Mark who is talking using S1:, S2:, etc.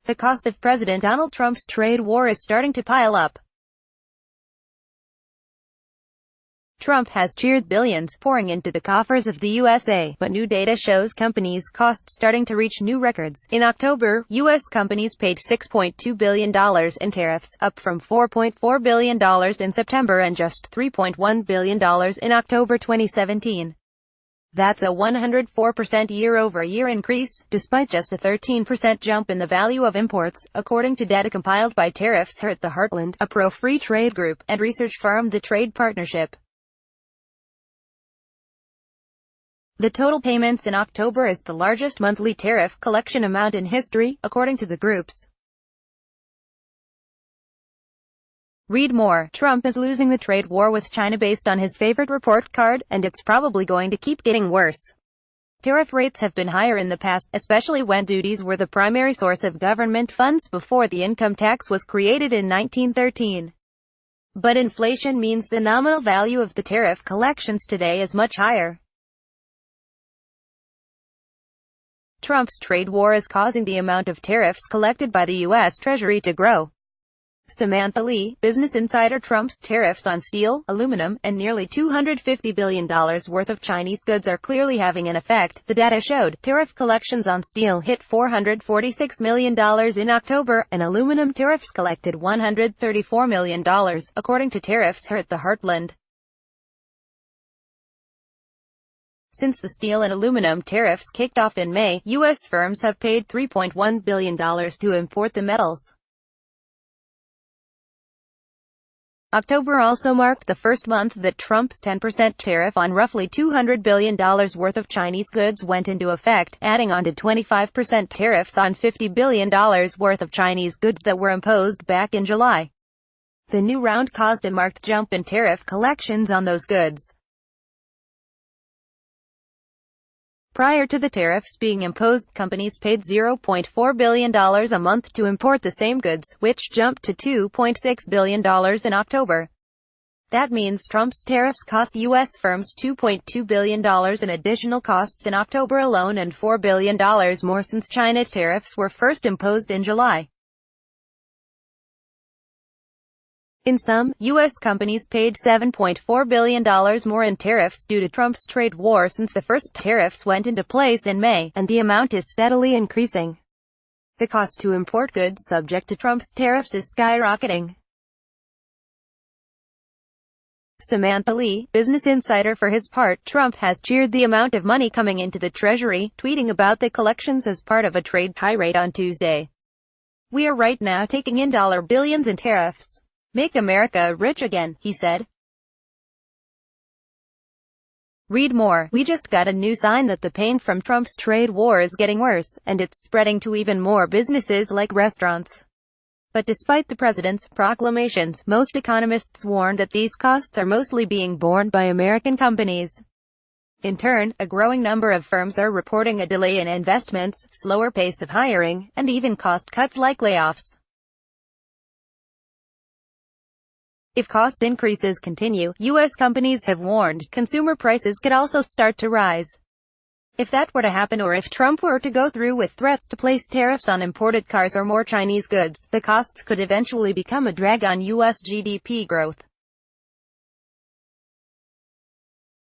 S1: The cost of President Donald Trump's trade war is starting to pile up. Trump has cheered billions pouring into the coffers of the USA, but new data shows companies' costs starting to reach new records. In October, U.S. companies paid $6.2 billion in tariffs, up from $4.4 billion in September and just $3.1 billion in October 2017. That's a 104% year-over-year increase, despite just a 13% jump in the value of imports, according to data compiled by Tariffs Hurt the Heartland, a pro-free trade group, and research firm The Trade Partnership. The total payments in October is the largest monthly tariff collection amount in history, according to the groups. Read more. Trump is losing the trade war with China based on his favorite report card, and it's probably going to keep getting worse. Tariff rates have been higher in the past, especially when duties were the primary source of government funds before the income tax was created in 1913. But inflation means the nominal value of the tariff collections today is much higher. Trump's trade war is causing the amount of tariffs collected by the U.S. Treasury to grow. Samantha Lee, Business Insider. Trump's tariffs on steel, aluminum, and nearly $250 billion worth of Chinese goods are clearly having an effect, the data showed. Tariff collections on steel hit $446 million in October, and aluminum tariffs collected $134 million, according to Tariffs Hurt the Heartland. Since the steel and aluminum tariffs kicked off in May, U.S. firms have paid $3.1 billion to import the metals. October also marked the first month that Trump's 10% tariff on roughly $200 billion worth of Chinese goods went into effect, adding on to 25% tariffs on $50 billion worth of Chinese goods that were imposed back in July. The new round caused a marked jump in tariff collections on those goods. Prior to the tariffs being imposed, companies paid $0.4 billion a month to import the same goods, which jumped to $2.6 billion in October. That means Trump's tariffs cost U.S. firms $2.2 billion in additional costs in October alone and $4 billion more since China tariffs were first imposed in July. In sum, U.S. companies paid $7.4 billion more in tariffs due to Trump's trade war since the first tariffs went into place in May, and the amount is steadily increasing. The cost to import goods subject to Trump's tariffs is skyrocketing. Samantha Lee, Business Insider. For his part, Trump has cheered the amount of money coming into the Treasury, tweeting about the collections as part of a trade tirade on Tuesday. "We are right now taking in billions in tariffs. Make America rich again," he said. Read more. We just got a new sign that the pain from Trump's trade war is getting worse, and it's spreading to even more businesses like restaurants. But despite the president's proclamations, most economists warn that these costs are mostly being borne by American companies. In turn, a growing number of firms are reporting a delay in investments, slower pace of hiring, and even cost cuts like layoffs. If cost increases continue, U.S. companies have warned, consumer prices could also start to rise. If that were to happen, or if Trump were to go through with threats to place tariffs on imported cars or more Chinese goods, the costs could eventually become a drag on U.S. GDP growth.